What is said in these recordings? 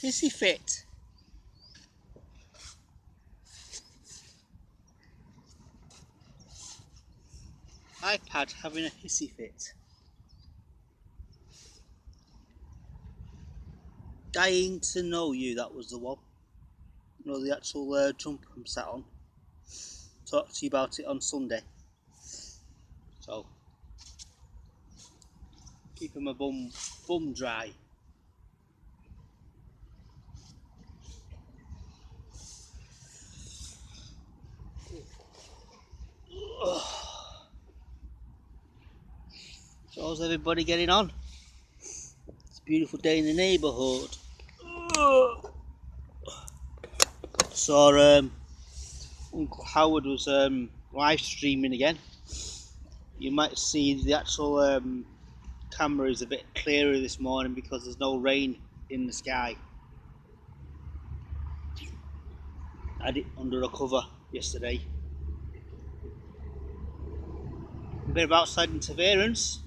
hissy fit. iPad having a hissy fit. Dying to know you, that was the one. You know, the actual jump I'm sat on. Talk to you about it on Sunday. So, keeping my bum dry. So how's everybody getting on? It's a beautiful day in the neighbourhood. Saw Uncle Howard was live streaming again. You might see the actual camera is a bit clearer this morning because there's no rain in the sky. I had it under a cover yesterday. A bit of outside interference.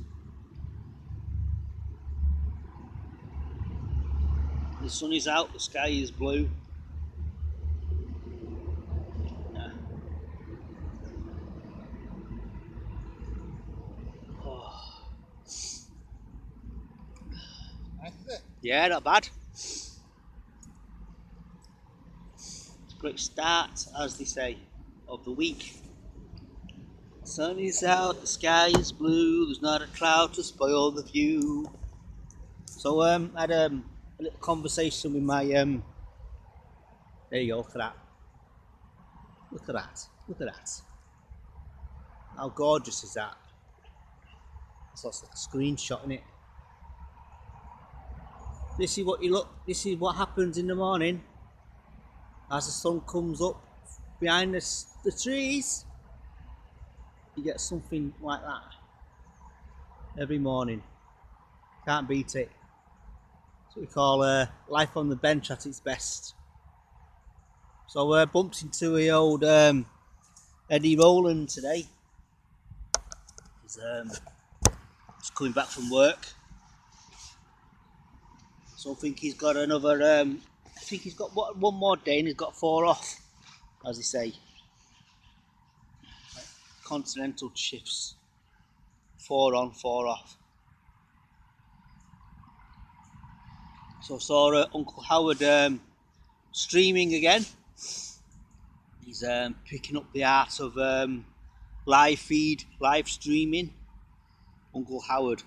The sun is out, the sky is blue. Oh. Yeah, not bad. It's a great start, as they say, of the week. The sun is out, the sky is blue, there's not a cloud to spoil the view. So I had a little conversation with my there you go, look at that. Look at that. Look at that. How gorgeous is that? That's like a screenshot, isn't it? This is what you look. This is what happens in the morning as the sun comes up behind the trees. You get something like that every morning. Can't beat it. That's what we call life on the bench at its best. So I bumped into the old Eddie Rowland today. He's just coming back from work. So I think he's got another. I think he's got one more day, and he's got 4 off, as they say. Like continental shifts, 4 on, 4 off. So I saw Uncle Howard streaming again. He's picking up the art of live streaming. Uncle Howard.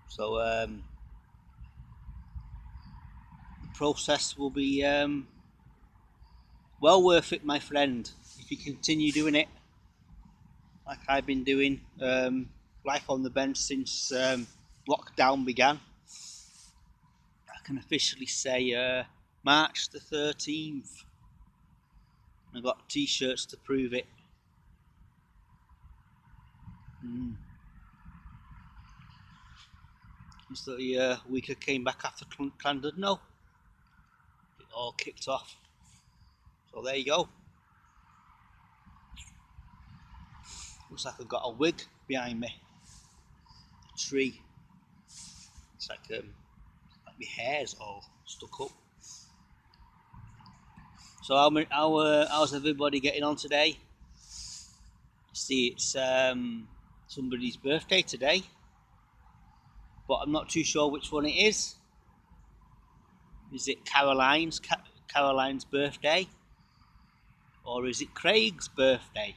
So the process will be well worth it, my friend, if you continue doing it like I've been doing. Life on the bench since lockdown began. I can officially say March the 13th. I've got t-shirts to prove it. Just the week I came back after Clandon, no. It all kicked off. So there you go. Looks like I've got a wig behind me. A tree. It's like my hair's all stuck up. So how's everybody getting on today? See, it's somebody's birthday today, but I'm not too sure which one it is. Is it Caroline's birthday, or is it Craig's birthday?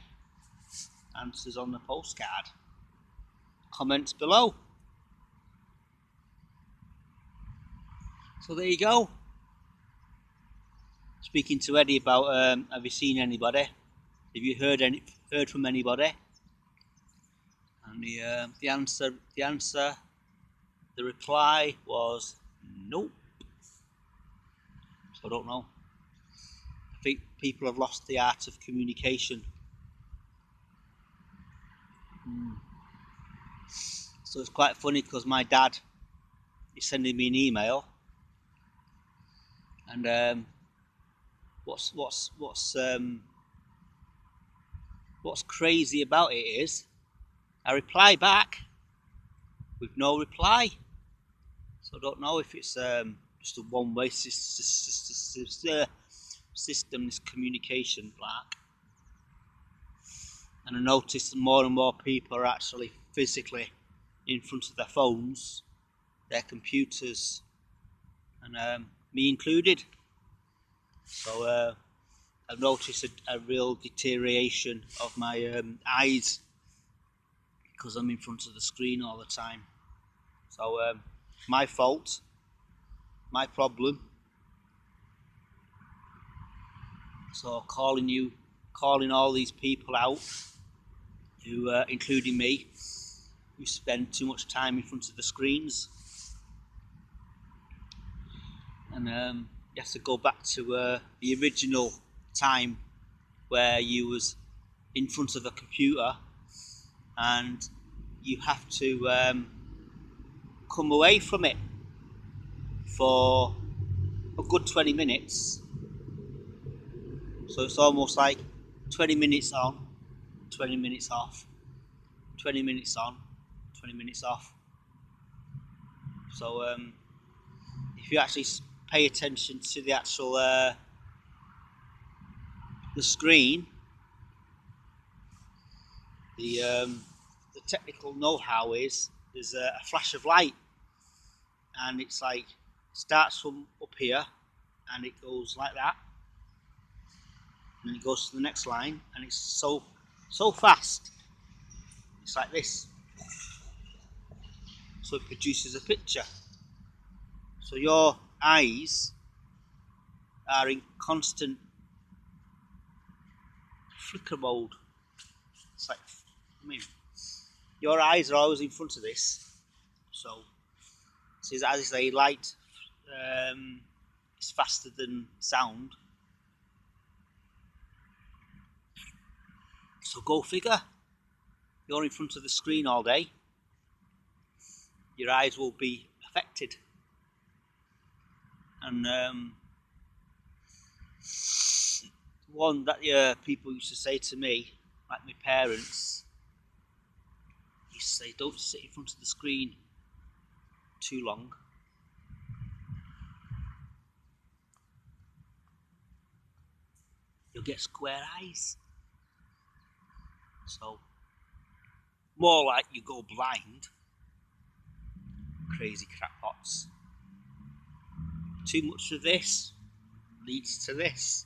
Answers on the postcard. Comments below. So there you go. Speaking to Eddie about have you seen anybody? Have you heard from anybody? And the reply was nope. So I don't know. I think people have lost the art of communication. So it's quite funny because my dad is sending me an email, and what's crazy about it is I reply back with no reply. So I don't know if it's just a one-way system, this communication black. And I noticed more and more people are actually physically in front of their phones, their computers, and me included. So I've noticed a real deterioration of my eyes because I'm in front of the screen all the time. So my fault, my problem. So calling all these people out, who, including me, who spend too much time in front of the screens. And you have to go back to the original time where you was in front of a computer, and you have to come away from it for a good 20 minutes. So it's almost like 20 minutes on, 20 minutes off, 20 minutes on, 20 minutes off. So if you actually pay attention to the actual the screen, the technical know-how is there's a flash of light, and it's like starts from up here and it goes like that, and then it goes to the next line, and it's so fast, it's like this, so it produces a picture. So your eyes are in constant flicker mode. It's like, I mean, your eyes are always in front of this. So as I say, light is faster than sound. So go figure. You're in front of the screen all day. Your eyes will be affected. And one that people used to say to me, like my parents, used to say, don't sit in front of the screen too long. You'll get square eyes. So, more like you go blind. Crazy crackpots. Too much of this leads to this.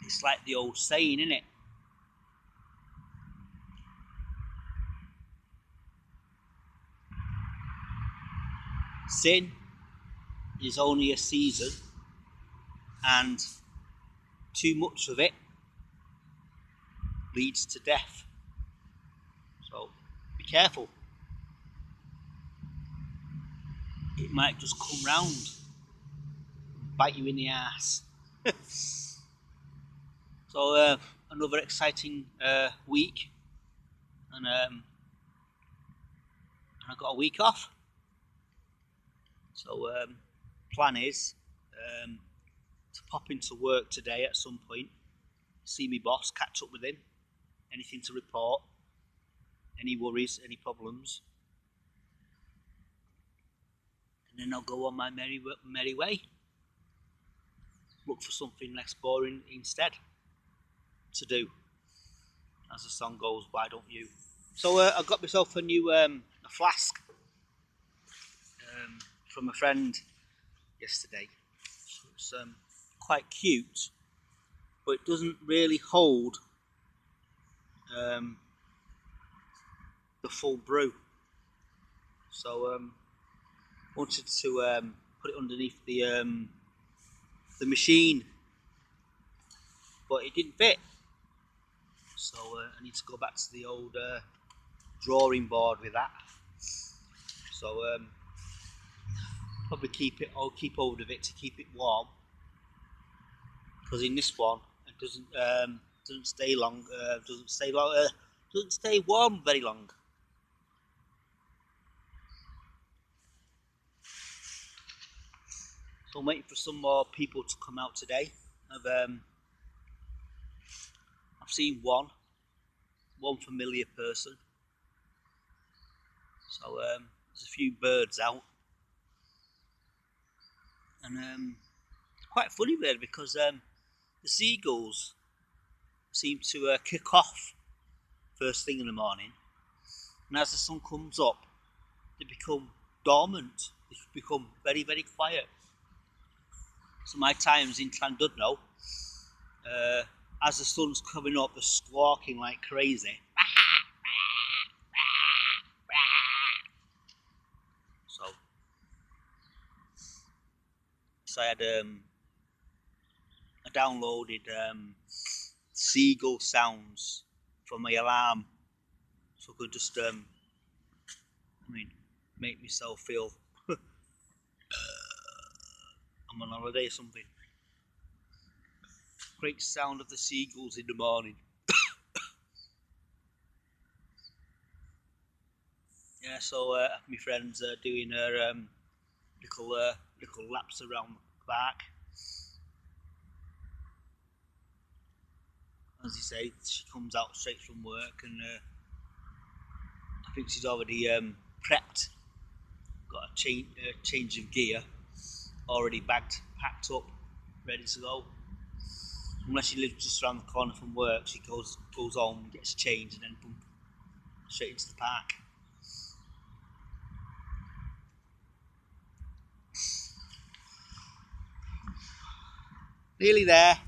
It's like the old saying, innit? Sin is only a season, and too much of it leads to death. So be careful. It might just come round, bite you in the ass. So another exciting week, and I got a week off. So plan is to pop into work today at some point, see me boss, catch up with him, anything to report, any worries, any problems, and then I'll go on my merry way. Look for something less boring instead to do. As the song goes, why don't you? So I got myself a new a flask from a friend yesterday. So it's quite cute, but it doesn't really hold the full brew. So wanted to put it underneath the machine, but it didn't fit. So I need to go back to the old drawing board with that. So probably I'll keep hold of it to keep it warm, because in this one it doesn't stay warm very long. So I'm waiting for some more people to come out today. I've seen one familiar person. So there's a few birds out, and it's quite funny really because the seagulls seem to kick off first thing in the morning, and as the sun comes up, they become dormant. They become very, very quiet. So my times in Llandudno, as the sun's coming up, they're squawking like crazy. So I had I downloaded seagull sounds for my alarm, so I could just make myself feel I'm on holiday or something. Great sound of the seagulls in the morning. Yeah, so my friend's doing her little laps around the park. As you say, she comes out straight from work, and I think she's already prepped, got a change of gear, already packed up, ready to go. Unless she lives just around the corner from work, she goes home, gets changed, and then boom, straight into the park. Nearly there.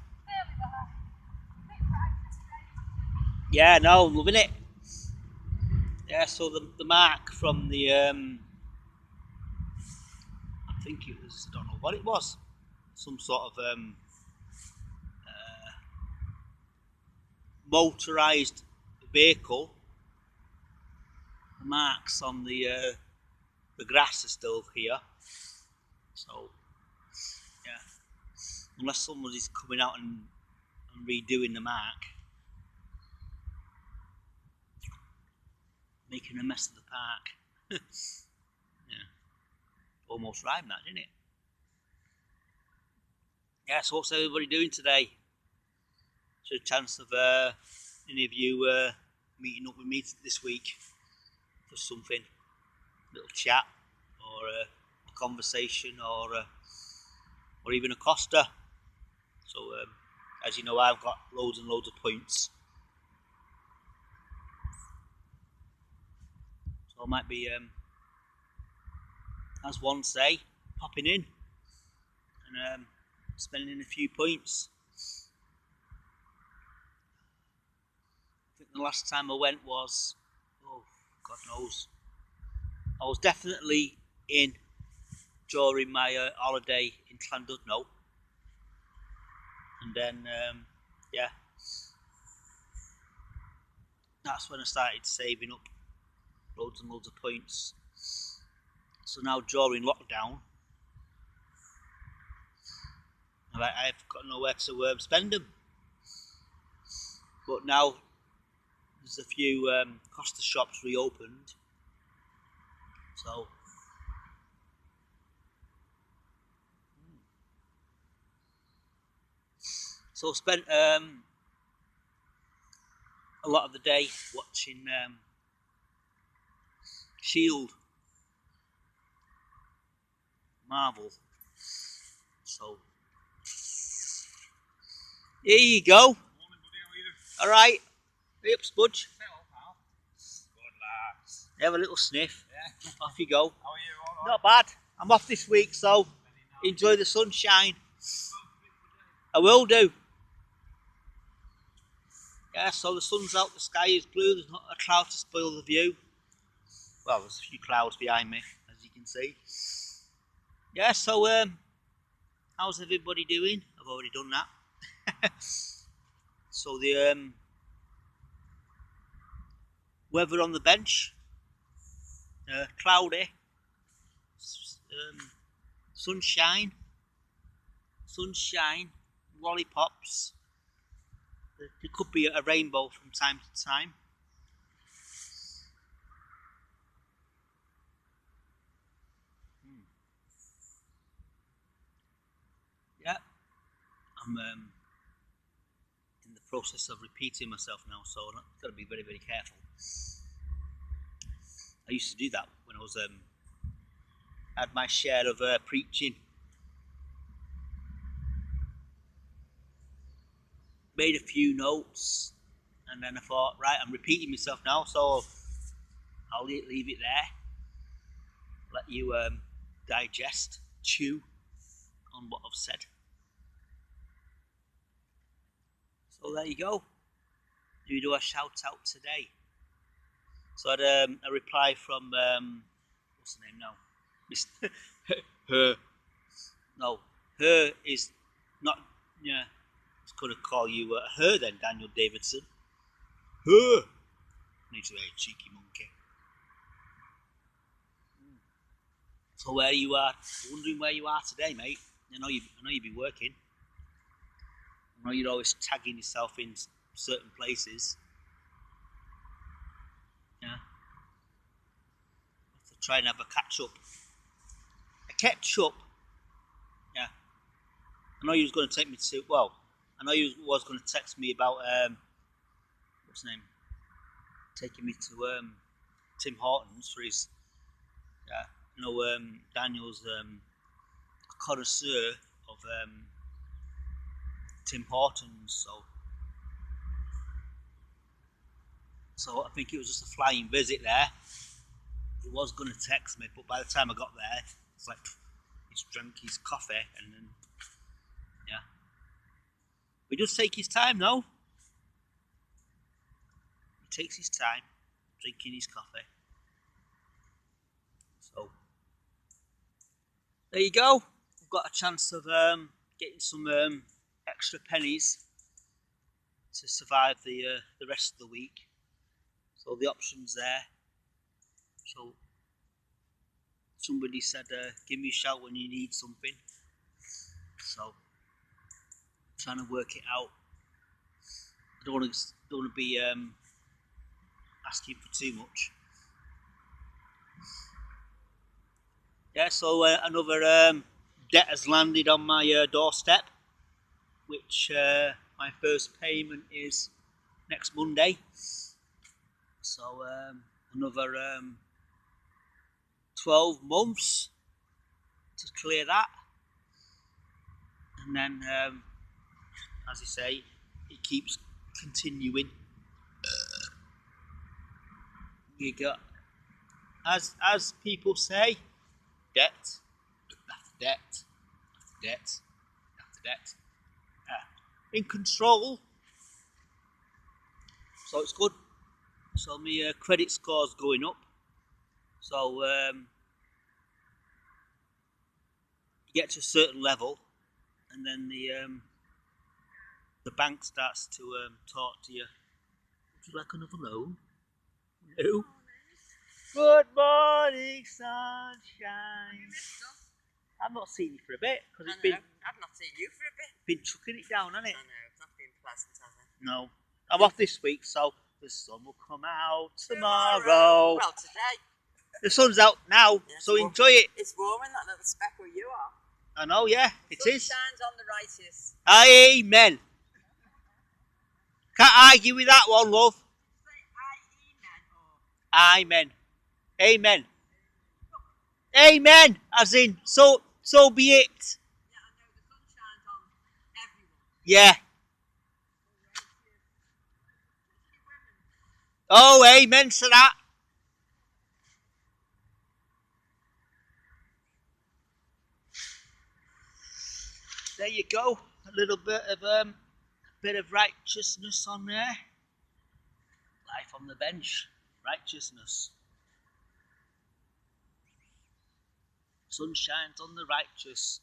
Yeah, no, I'm loving it. Yeah, so the mark from the I think it was, I don't know what it was, some sort of motorised vehicle. The marks on the grass are still here, so yeah, unless somebody's coming out and redoing the mark, making a mess of the park. Yeah, almost rhymed that, didn't it? Yeah, so what's everybody doing today? So a chance of any of you meeting up with me this week for something, a little chat, or a conversation, or even a Costa. So as you know, I've got loads and loads of points, so I might be, as one say, popping in and spending a few points. I think the last time I went was, oh, God knows, I was definitely in during my holiday in Llandudno, and then yeah, that's when I started saving up loads and loads of points. So now during lockdown, I've got nowhere to spend them. But now there's a few Costa shops reopened, so I spent a lot of the day watching Shield, Marvel. So here you go. Morning, buddy, how are you? All right, hey up, Spudge. Hello, pal. Good lads. Have a little sniff. Yeah. Off you go. How are you? All right? Not bad. I'm off this week, so enjoy the sunshine. I will do. Yeah, so the sun's out, the sky is blue, there's not a cloud to spoil the view. Well, there's a few clouds behind me, as you can see. Yeah, so how's everybody doing? I've already done that. So the weather on the bench, cloudy, sunshine, lollipops. There could be a rainbow from time to time. Yeah, I'm in the process of repeating myself now, so I've got to be very, very careful. I used to do that when I was had my share of preaching. Made a few notes, and then I thought, right, I'm repeating myself now, so I'll leave it there. Let you digest, chew on what I've said. So there you go. We do a shout out today. So I had a reply from what's the name now? Her. No, her is not. Yeah, I was going to call you her then, Daniel Davidson. Her. Needs a very cheeky monkey. So where you are? Wondering where you are today, mate. I know you've been working. I know you're always tagging yourself in certain places. Yeah. Have to try and have a catch up. A catch up. Yeah. I know you was going to take me to. Well, I know you was going to text me about what's his name? Taking me to Tim Hortons for his. Yeah. You know, Daniel's a connoisseur of Tim Hortons, so I think it was just a flying visit there. He was going to text me, but by the time I got there, it's like he's drank his coffee and then yeah. He does take his time though. He takes his time drinking his coffee. So there you go. We've got a chance of getting some extra pennies to survive the rest of the week. So the options there. So somebody said, "Give me a shout when you need something." So I'm trying to work it out. I don't want to be asking for too much. Yeah. So another debt has landed on my doorstep, which my first payment is next Monday. So another 12 months to clear that, and then as I say, it keeps continuing. You got, as people say, debt after debt after debt after debt. In control, so it's good. So my credit score's going up. So you get to a certain level, and then the bank starts to talk to you. Would you like another loan? No. Good morning, sunshine. I've not seen you for a bit because it's been. I've not seen you for a bit. Been chucking it down, hasn't it? I know, it's not been pleasant, has it? No. I'm off this week, so the sun will come out tomorrow. Well, today. The sun's out now, Yes, so enjoy it. It's warm in that little speck where you are. I know, yeah, it The sun is. shines on the righteous. Amen. Can't argue with that one, love. Amen. Amen. Amen. As in, so be it. Yeah, I know, the sun shines on everyone. Yeah. Oh, amen to that. There you go. A little bit of righteousness on there. Life on the bench. Righteousness. Sun shines on the righteous.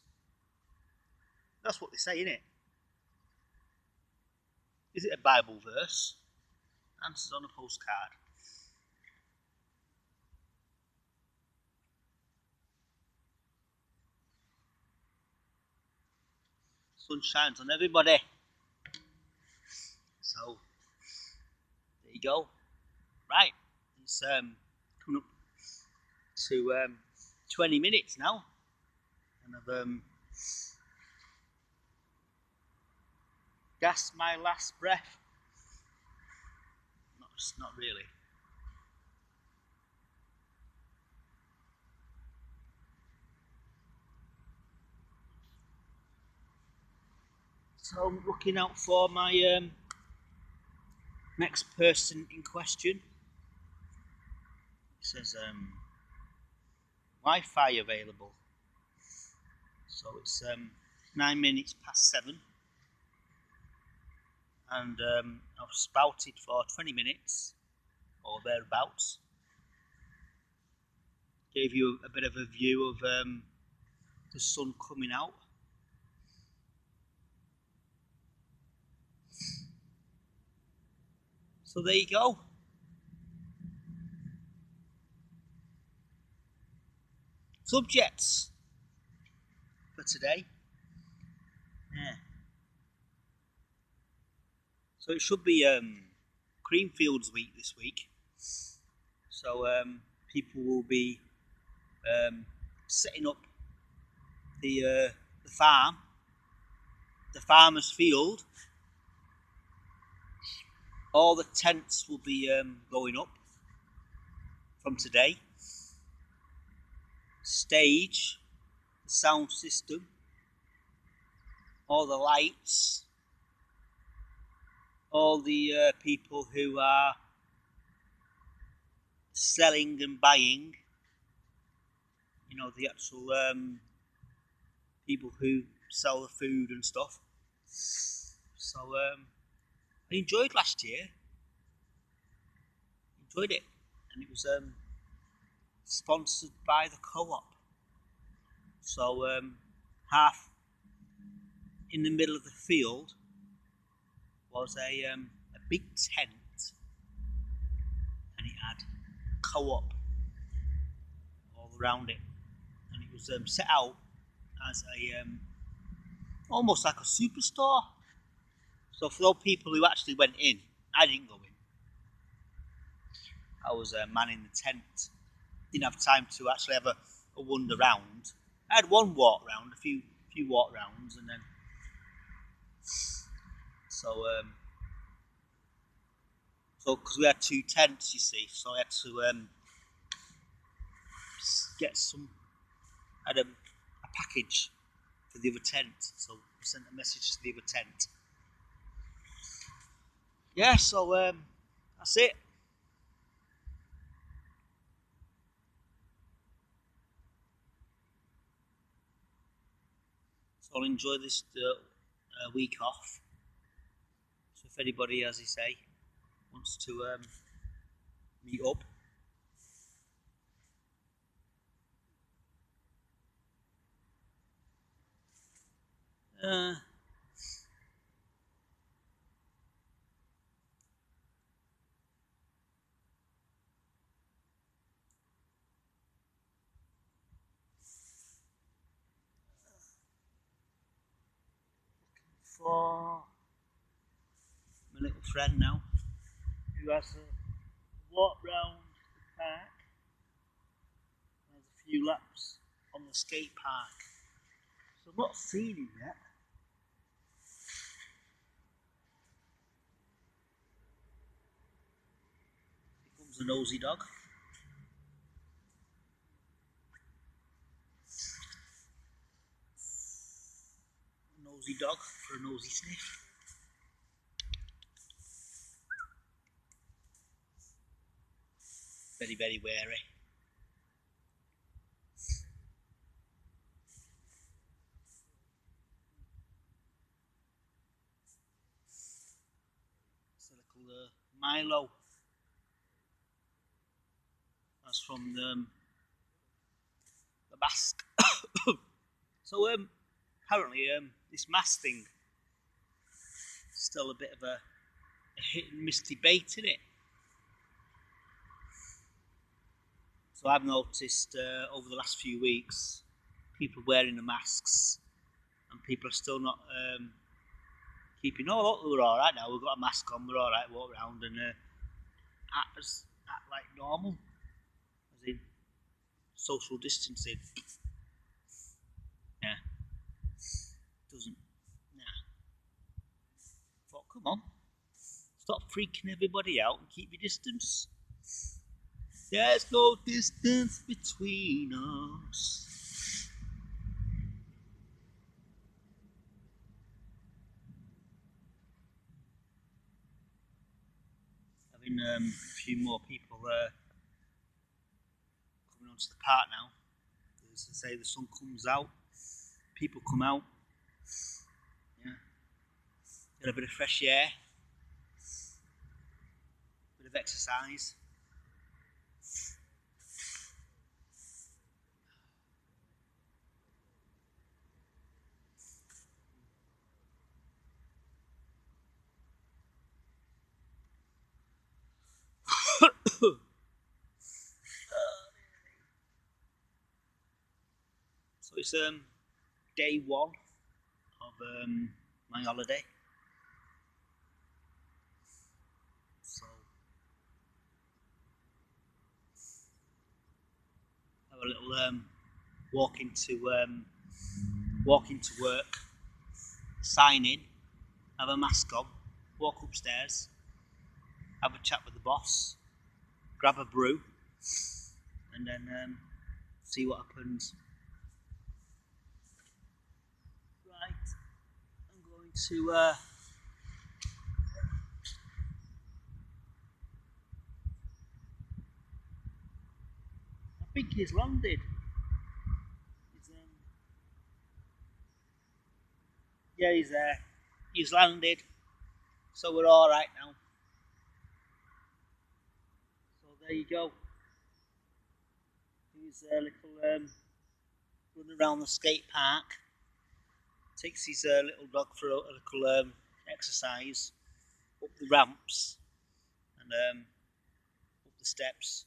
That's what they say, isn't it? Is it a Bible verse? Answers on a postcard. Sun shines on everybody. So there you go. Right, it's coming up to 20 minutes now, and I've gasped my last breath. Not really. So I'm looking out for my next person in question. It says Wi-Fi available. So it's 9 minutes past 7, and I've spouted for 20 minutes or thereabouts. Gave you a bit of a view of the sun coming out. So there you go. Subjects for today. Yeah. So it should be Creamfields week this week. So people will be setting up the farm, the farmer's field. All the tents will be going up from today. Stage, the sound system, all the lights, all the people who are selling and buying, you know, the actual people who sell the food and stuff. So I enjoyed last year. Enjoyed it, and it was sponsored by the co-op. So half in the middle of the field was a big tent, and it had co-op all around it, and it was set out as a almost like a superstore. So for those people who actually went in, I didn't go in. I was manning the tent. Didn't have time to actually have a wander round. I had one walk round, a few walk rounds, and then so because we had two tents, you see, so I had to get some. I had a package for the other tent, so I sent a message to the other tent. Yeah, so that's it. So I'll enjoy this week off. So if anybody, as I say, wants to meet up, for my little friend now, who has a walk round the park, has a few laps on the skate park. So I'm not seen him yet. Here comes a nosy dog. Nosy dog for a nosy sniff. Very, very wary. It's a little Milo. That's from the mask. So apparently this mask thing is still a bit of a hit and miss debate in it. So I've noticed over the last few weeks people wearing the masks, and people are still not keeping. Oh, look, we're all right now. We've got a mask on. We're all right. Walk around and act like normal, as in social distancing. Yeah, doesn't. Nah. Thought, come on, stop freaking everybody out and keep your distance. There's no distance between us. getting a few more people coming onto the park now. As I say, the sun comes out, people come out, yeah, get a bit of fresh air, bit of exercise. So it's day one of my holiday. So have a little walk into work, sign in, have a mask on, walk upstairs, have a chat with the boss, grab a brew, and then see what happens. Right, I'm going to I think he's landed. Yeah, he's there. He's landed. So we're all right now. So there you go. He's a little run around the skate park. Takes his little dog for a little exercise up the ramps and up the steps.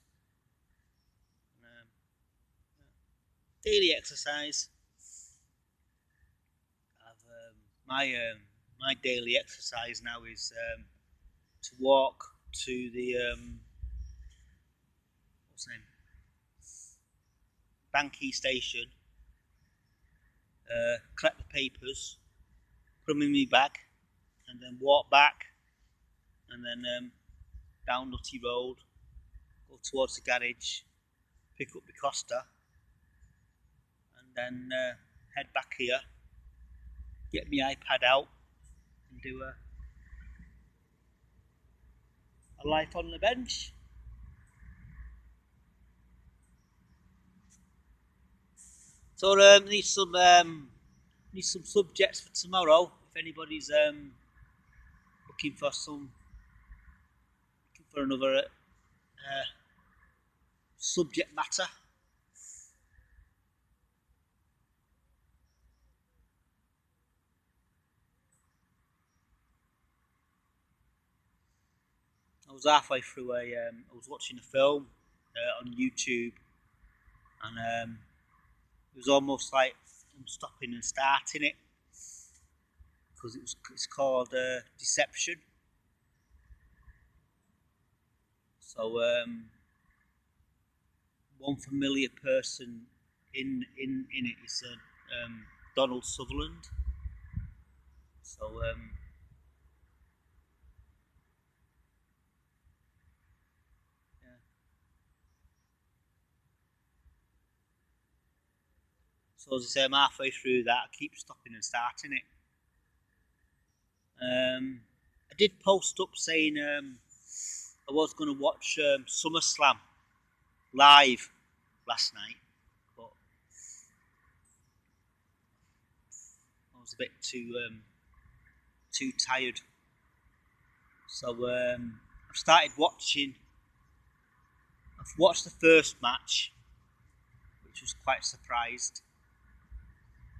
And, daily exercise. My daily exercise now is to walk to the what's the name, Banky station, collect the papers, put them in my bag, and then walk back, and then down Nutty Road, go towards the garage, pick up the Costa, and then head back here, get my iPad out, and do a life on the bench. So need some subjects for tomorrow. If anybody's looking for another subject matter. I was halfway through I was watching a film on YouTube, and it was almost like I'm stopping and starting it because it's called Deception. So one familiar person in it is Donald Sutherland. So yeah. So as I say, I'm halfway through that. I keep stopping and starting it. I did post up saying I was going to watch SummerSlam live last night, but I was a bit too tired. So I've started watching. I've watched the first match, which was quite surprised.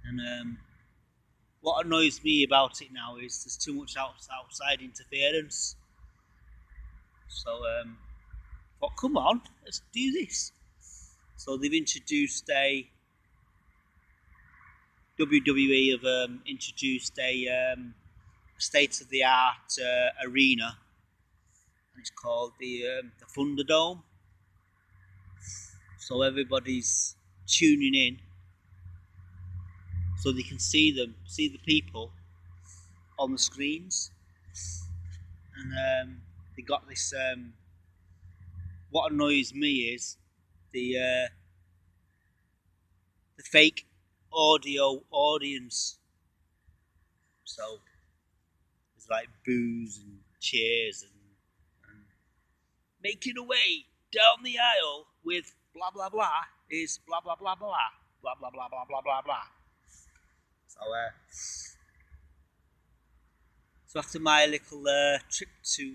And what annoys me about it now is there's too much outside interference. So thought, come on, let's do this. So they've introduced WWE have introduced a state-of-the-art arena, and it's called the Thunderdome. So everybody's tuning in, so they can see the people on the screens, and they got this. What annoys me is the fake audio audience. So there's like boos and cheers and making a way down the aisle with blah blah blah is blah blah blah blah blah blah blah blah blah blah blah. So so after my little trip to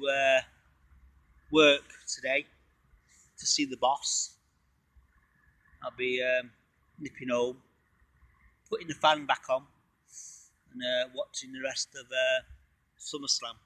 work today to see the boss, I'll be nipping home, putting the fan back on, and watching the rest of SummerSlam.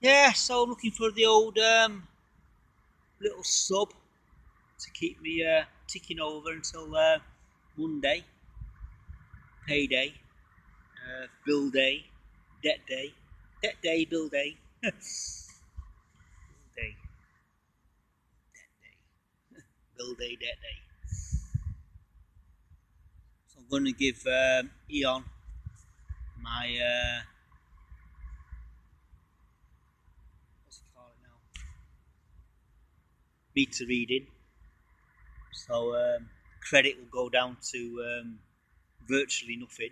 Yeah, so I'm looking for the old little sub to keep me ticking over until Monday, payday, bill day, debt day, bill day, bill day, debt day, bill day, debt day. So I'm going to give Eon my what's it called now? Meter reading. So credit will go down to virtually nothing.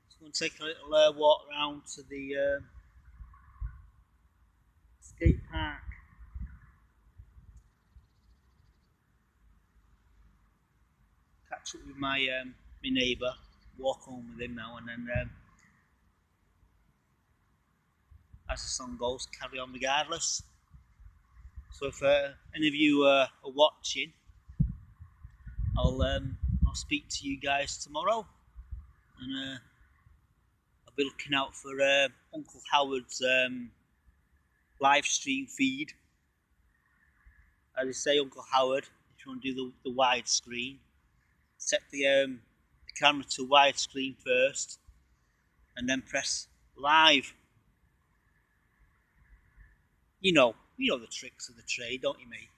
So I'm going to take a little walk around to the skate park. Catch up with my neighbour, walk home with him now, and then as the song goes, carry on regardless. So if any of you are watching, I'll speak to you guys tomorrow, and I'll be looking out for Uncle Howard's live stream feed. As I say, Uncle Howard, if you want to do the widescreen, set the camera to widescreen first, and then press live. You know the tricks of the trade, don't you, mate?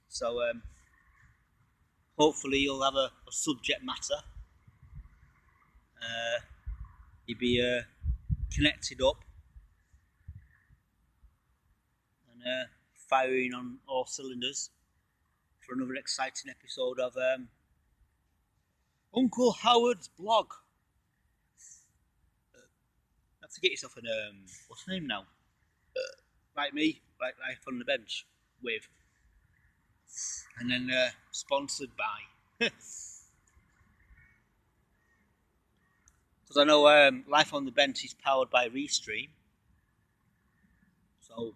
So hopefully you'll have a subject matter. You'll be connected up and firing on all cylinders for another exciting episode of Uncle Howard's blog. Have to get yourself an what's the name now? Like me, like Life on the Bench with, and then sponsored by. Because I know Life on the Bench is powered by Restream, so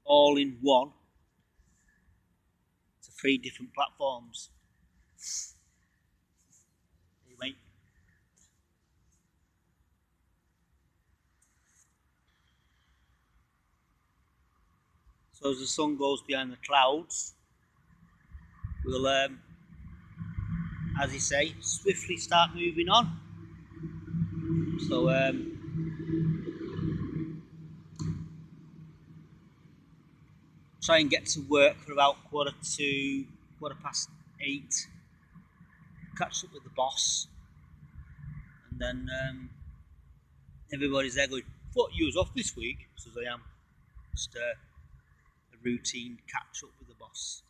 all in one to 3 different platforms. Hey, mate. So as the sun goes behind the clouds, we'll, as you say, swiftly start moving on. So try and get to work for about 8:15. Catch up with the boss, and then everybody's there going, "What, you was off this week?" Says I am. Just a routine catch up with the boss.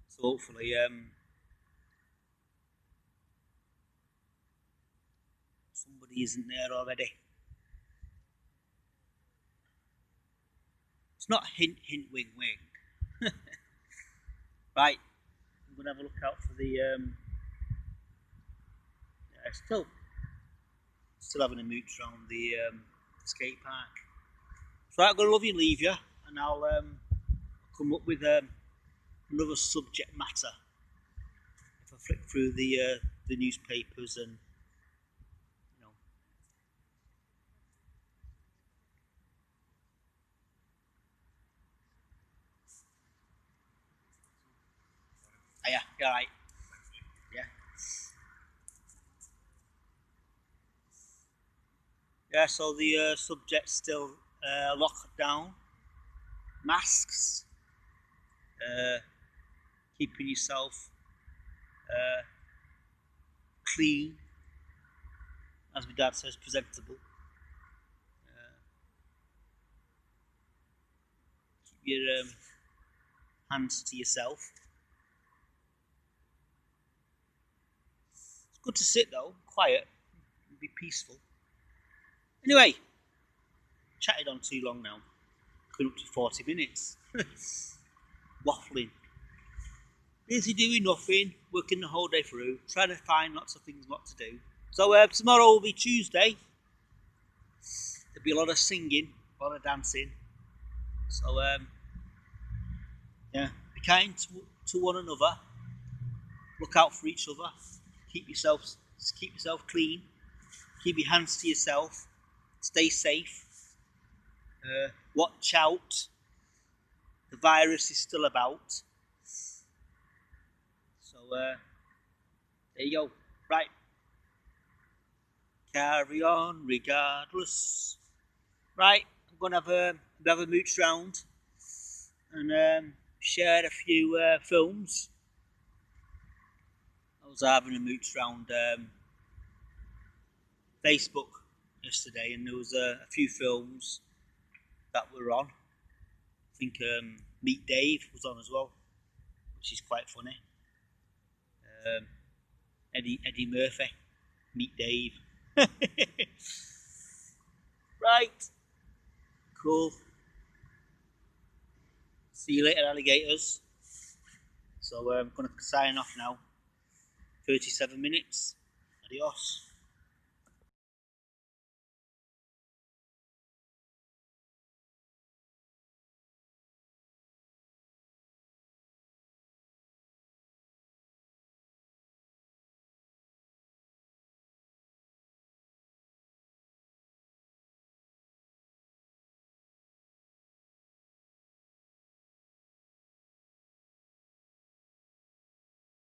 So hopefully somebody isn't there already. It's not hint, hint, wink, wink. Right, I'm going to have a look out for the still having a mooch around the skate park. So I'm going to love you and leave you, and I'll come up with another subject matter if I flick through the newspapers and you know. Oh, yeah, you're right. Yeah. Yeah, so the subject's still locked down. Masks, uh, keeping yourself uh, clean, as my dad says, presentable. Keep your hands to yourself. It's good to sit though, quiet, and be peaceful. Anyway, chatted on too long now. Coming up to 40 minutes. Waffling. Busy doing nothing, working the whole day through, trying to find lots of things what to do. So tomorrow will be Tuesday. There'll be a lot of singing, a lot of dancing. So yeah, be kind to one another. Look out for each other. Keep yourself clean. Keep your hands to yourself. Stay safe. Watch out. The virus is still about. So there you go. Right. Carry on regardless. Right. I'm gonna have a mooch round and share a few films. I was having a mooch round Facebook yesterday, and there was a few films that were on. I think Meet Dave was on as well, which is quite funny. Um, Eddie Murphy, Meet Dave. Right, cool. See you later, alligators. So I'm going to sign off now. 37 minutes. Adios.